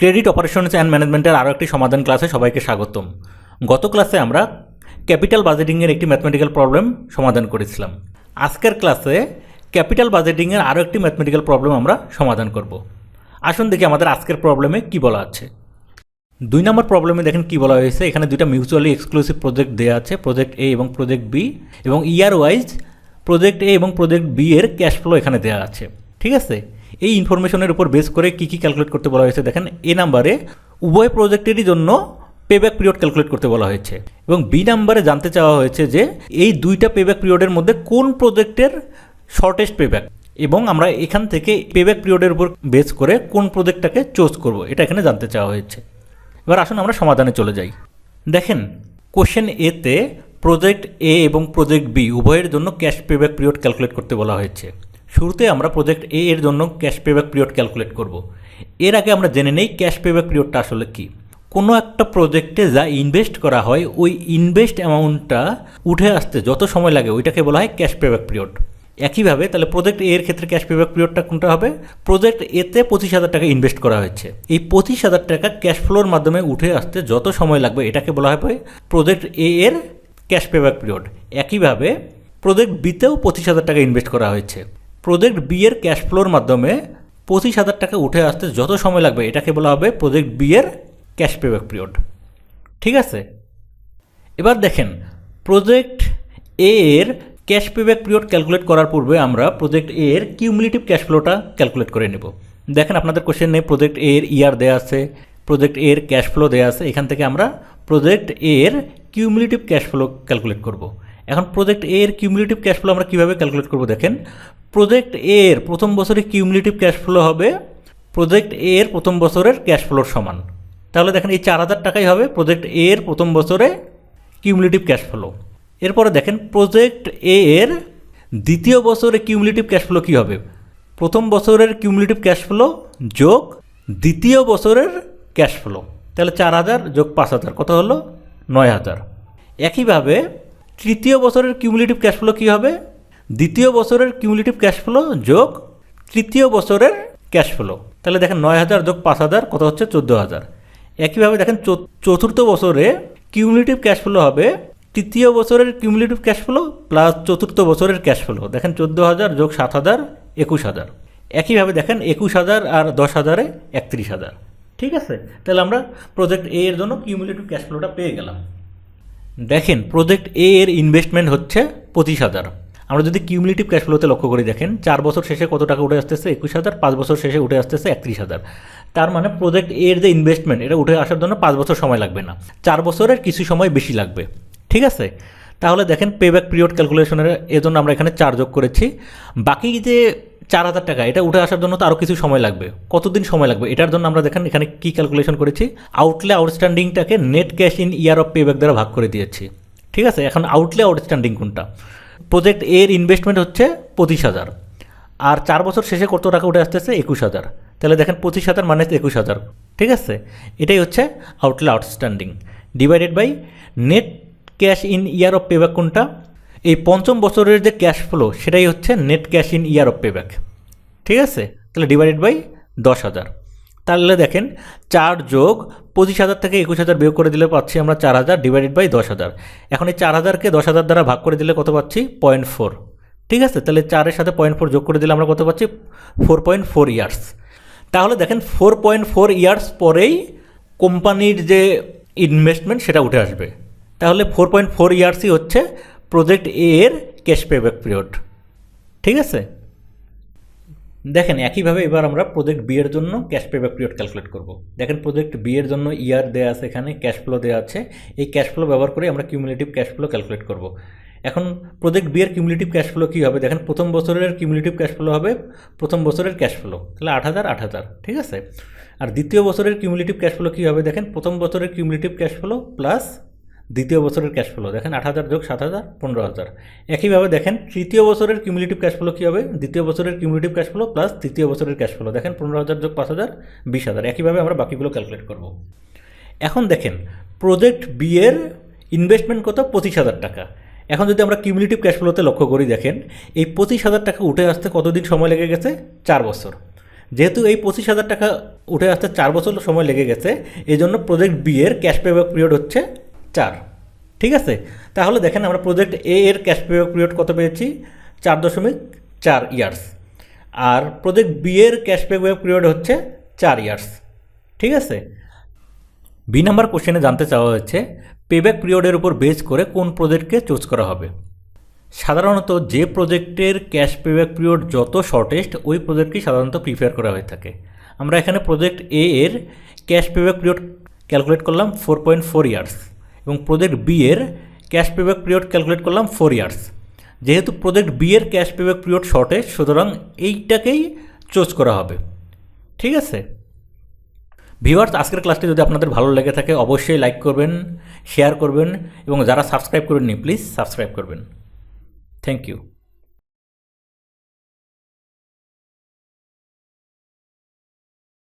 Credit operations and ম্যানেজমেন্টের আরও একটি সমাধান ক্লাসে সবাইকে স্বাগতম। গত ক্লাসে আমরা ক্যাপিটাল বাজেটিংয়ের একটি ম্যাথমেটিক্যাল প্রবলেম সমাধান করেছিলাম। আজকের ক্লাসে ক্যাপিটাল বাজেটিংয়ের আরও একটি ম্যাথমেটিক্যাল প্রবলেম আমরা সমাধান করব। আসুন দেখি আমাদের আজকের প্রবলেমে কি বলা আছে। 2 নম্বর প্রবলেমে দেখেন কি বলা হয়েছে। এখানে দুইটা মিউচুয়ালি এক্সক্লুসিভ প্রজেক্ট দেওয়া আছে, প্রজেক্ট এ এবং প্রজেক্ট বি, এবং ইয়ার ওয়াইজ প্রজেক্ট এ এবং প্রজেক্ট বি এর ক্যাশ ফ্লো এখানে দেওয়া আছে। ঠিক আছে, এই ইনফরমেশনের উপর বেস করে কী কী ক্যালকুলেট করতে বলা হয়েছে দেখেন। এ নাম্বারে উভয় প্রজেক্টেরই জন্য পেব্যাক পিরিয়ড ক্যালকুলেট করতে বলা হয়েছে, এবং বি নাম্বারে জানতে চাওয়া হয়েছে যে এই দুইটা পেব্যাক পিরিয়ডের মধ্যে কোন প্রজেক্টের শর্টেস্ট পেব্যাক, এবং আমরা এখান থেকে পেব্যাক পিরিয়ডের উপর বেস করে কোন প্রজেক্টটাকে চুজ করব, এটা এখানে জানতে চাওয়া হয়েছে। এবার আসুন আমরা সমাধানে চলে যাই। দেখেন কোশ্চেন এতে প্রজেক্ট এ এবং প্রজেক্ট বি উভয়ের জন্য ক্যাশ পেব্যাক পিরিয়ড ক্যালকুলেট করতে বলা হয়েছে। শুরুতে আমরা প্রজেক্ট এ এর জন্য ক্যাশ পেব্যাক পিরিয়ড ক্যালকুলেট করব। এর আগে আমরা জেনে নেই ক্যাশ পেব্যাক পিরিয়ডটা আসলে কি। কোনো একটা প্রজেক্টে যা ইনভেস্ট করা হয় ওই ইনভেস্ট অ্যামাউন্টটা উঠে আসতে যত সময় লাগে ওইটাকে বলা হয় ক্যাশ পেব্যাক পিরিয়ড। একইভাবে তাহলে প্রজেক্ট এ এর ক্ষেত্রে ক্যাশ পেব্যাক পিরিয়ডটা কোনটা হবে? প্রজেক্ট এতে 25,000 টাকা ইনভেস্ট করা হয়েছে, এই 25,000 টাকা ক্যাশ ফ্লোর মাধ্যমে উঠে আসতে যত সময় লাগবে এটাকে বলা হবে প্রজেক্ট এ এর ক্যাশ পেব্যাক পিরিয়ড। একইভাবে প্রজেক্ট বিতেও 25,000 টাকা ইনভেস্ট করা হয়েছে, প্রজেক্ট বি এর ক্যাশ ফ্লোর মাধ্যমে 25,000 টাকা উঠে আসতে যত সময় লাগবে এটাকে বলা হবে প্রজেক্ট বি এর ক্যাশ পেব্যাক পিরিয়ড। ঠিক আছে, এবার দেখেন প্রজেক্ট এ এর ক্যাশ পেব্যাক পিরিয়ড ক্যালকুলেট করার পূর্বে আমরা প্রজেক্ট এ এর কিউমুলেটিভ ক্যাশ ফ্লোটা ক্যালকুলেট করে নেব। দেখেন আপনাদের কোশ্চেনে প্রজেক্ট এ এর ইয়ার দেওয়া আছে, প্রজেক্ট এ এর ক্যাশ ফ্লো দেওয়া আছে। এখান থেকে আমরা প্রজেক্ট এ এর কিউমুলেটিভ ক্যাশ ফ্লো ক্যালকুলেট করব। এখন প্রজেক্ট এ এর কিউমুলেটিভ ক্যাশ ফ্লো আমরা কীভাবে ক্যালকুলেট করব দেখেন। প্রজেক্ট এ এর প্রথম বছরে কিউমুলেটিভ ক্যাশ ফ্লো হবে প্রজেক্ট এ এর প্রথম বছরের ক্যাশ ফ্লোর সমান। তাহলে দেখেন এই 4,000 টাকাই হবে প্রজেক্ট এ এর প্রথম বছরে কিউমুলেটিভ ক্যাশ ফ্লো। এরপরে দেখেন প্রজেক্ট এ এর দ্বিতীয় বছরে কিউমুলেটিভ ক্যাশ ফ্লো কী হবে? প্রথম বছরের কিউমুলেটিভ ক্যাশ ফ্লো যোগ দ্বিতীয় বছরের ক্যাশ ফ্লো। তাহলে 4,000 যোগ 5,000 কত হলো? 9,000। একইভাবে তৃতীয় বছরের কিউমুলেটিভ ক্যাশ ফ্লো কী হবে? দ্বিতীয় বছরের কিউমুলেটিভ ক্যাশ ফ্লো যোগ তৃতীয় বছরের ক্যাশ ফ্লো। তাহলে দেখেন 9,000 যোগ 5,000 কত হচ্ছে? 14,000। একইভাবে দেখেন চতুর্থ বছরে কিউমুলেটিভ ক্যাশ ফ্লো হবে তৃতীয় বছরের কিউমুলেটিভ ক্যাশ ফ্লো প্লাস চতুর্থ বছরের ক্যাশ ফ্লো। দেখেন 14,000 যোগ 7,000 21,000। একইভাবে দেখেন 21,000 আর 10,000-এ 31,000। ঠিক আছে, তাহলে আমরা প্রজেক্ট এ এর জন্য কিউমুলেটিভ ক্যাশ ফ্লোটা পেয়ে গেলাম। দেখেন প্রজেক্ট এ এর ইনভেস্টমেন্ট হচ্ছে 25,000। আমরা যদি কিউমুলেটিভ ক্যাশ ফ্লোতে লক্ষ্য করি দেখেন 4 বছর শেষে কত টাকা উঠে আসতেছে? 21,000। 5 বছর শেষে উঠে আসতেছে 31,000। তার মানে প্রজেক্ট এ এর যে ইনভেস্টমেন্ট এটা উঠে আসার জন্য 5 বছর সময় লাগবে না, 4 বছরের কিছু সময় বেশি লাগবে। ঠিক আছে, তাহলে দেখেন পেব্যাক পিরিয়ড ক্যালকুলেশনের এজন্য আমরা এখানে 4 যোগ করেছি। বাকি যে 4,000 টাকা এটা উঠে আসার জন্য তো আরও কিছু সময় লাগবে। কতদিন সময় লাগবে এটার জন্য আমরা দেখেন এখানে কি ক্যালকুলেশন করেছি, আউটলে আউটস্ট্যান্ডিংটাকে net cash in year of payback দ্বারা ভাগ করে দিয়েছি। ঠিক আছে, এখন আউটলে আউটস্ট্যান্ডিং কোনটা? প্রজেক্ট এর ইনভেস্টমেন্ট হচ্ছে 25,000, আর 4 বছর শেষে কত টাকা উঠে আসতেছে? 21,000। তাহলে দেখেন 25,000 মানে 21,000। ঠিক আছে, এটাই হচ্ছে outlay outstanding divided by net cash in year of payback কোনটা? এই পঞ্চম বছরের যে ক্যাশ ফ্লো সেটাই হচ্ছে net cash in year of payback. ঠিক আছে, তাহলে ডিভাইডেড বাই 10,000। তাহলে দেখেন 4 যোগ 25,000 থেকে 21,000 বিয়োগ করে দিলে পাচ্ছি আমরা 4,000 ডিভাইডেড বাই 10,000। এখন এই 4,000-কে 10,000 দ্বারা ভাগ করে দিলে কত পাচ্ছি? 0.4। ঠিক আছে, তাহলে 4-এর সাথে 0.4 যোগ করে দিলে আমরা কত পাচ্ছি? 4.4 ইয়ার্স। তাহলে দেখেন 4.4 ইয়ার্স পরেই কোম্পানির যে ইনভেস্টমেন্ট সেটা উঠে আসবে। তাহলে 4.4 ইয়ার্সই হচ্ছে প্রজেক্ট এ এর ক্যাশ পেব্যাক পিরিয়ড। ঠিক আছে, দেখেন একইভাবে এবার আমরা প্রজেক্ট বি এর জন্য ক্যাশ পেব্যাক পিরিয়ড ক্যালকুলেট করব। দেখেন প্রজেক্ট বি এর জন্য ইয়ার দেওয়া আছে, এখানে ক্যাশ ফ্লো দেওয়া আছে। এই ক্যাশ ফ্লো ব্যবহার করে আমরা কিউমুলেটিভ ক্যাশ ফ্লো ক্যালকুলেট করব। এখন প্রজেক্ট বি এর কিউমুলেটিভ ক্যাশ ফ্লো কী হবে দেখেন। প্রথম বছরের কিউমুলেটিভ ক্যাশ ফ্লো হবে প্রথম বছরের ক্যাশ ফ্লো, তাহলে 8,000 8,000। ঠিক আছে, আর দ্বিতীয় বছরের কিউমুলেটিভ ক্যাশ ফ্লো কী হবে দেখেন। প্রথম বছরের কিউমুলেটিভ ক্যাশ ফ্লো প্লাস দ্বিতীয় বছরের ক্যাশ ফ্লো। দেখেন 8,000 যোগ 7,000 15,000। একইভাবে দেখেন তৃতীয় বছরের কিউমুলেটিভ ক্যাশ ফ্লো কী হবে? দ্বিতীয় বছরের কিউমুলেটিভ ক্যাশ ফ্লো প্লাস তৃতীয় বছরের ক্যাশ ফ্লো। দেখেন 15,000 যোগ 5,000 20,000। একইভাবে আমরা বাকিগুলো ক্যালকুলেট করব। এখন দেখেন প্রজেক্ট বি এর ইনভেস্টমেন্ট কত? 25,000 টাকা। এখন যদি আমরা কিউমুলেটিভ ক্যাশ ফ্লোতে লক্ষ্য করি দেখেন এই 25,000 টাকা উঠে আসতে কতদিন সময় লেগে গেছে? 4 বছর। যেহেতু এই 25,000 টাকা উঠে আসতে 4 বছর সময় লেগে গেছে, এই জন্য প্রজেক্ট বি এর ক্যাশ পেব্যাক পিরিয়ড হচ্ছে 4। ঠিক আছে, তাহলে দেখেন আমরা প্রজেক্ট এ এর ক্যাশ পেব্যাক পিরিয়ড কত পেয়েছি, 4.4 ইয়ার্স, আর প্রজেক্ট বি এর ক্যাশ পেব্যাক পিরিয়ড হচ্ছে 4 ইয়ার্স। ঠিক আছে, বি নাম্বার কোশ্চেনে জানতে চাওয়া হয়েছে পেব্যাক পিরিয়ডের উপর বেস করে কোন প্রজেক্টকে চুজ করা হবে। সাধারণত যে প্রজেক্টের ক্যাশ পেব্যাক পিরিয়ড যত শর্টেস্ট ওই প্রজেক্টকেই সাধারণত প্রিফার করা হয়ে থাকে। আমরা এখানে প্রজেক্ট এ এর ক্যাশ পেব্যাক পিরিয়ড ক্যালকুলেট করলাম 4.4 ইয়ার্স এবং প্রজেক্ট বি এর ক্যাশ পেব্যাক পিরিয়ড ক্যালকুলেট করলাম 4 ইয়ার্স। যেহেতু প্রজেক্ট বি এর ক্যাশ পেব্যাক পিরিয়ড শর্টেস্ট, সুতরাং এইটাকেই চুজ করা হবে। ঠিক আছে ভিউয়ার্স, আজকের ক্লাসটি যদি আপনাদের ভালো লেগে থাকে অবশ্যই লাইক করবেন, শেয়ার করবেন এবং যারা সাবস্ক্রাইব করেননি প্লিজ সাবস্ক্রাইব করবেন। Thank you.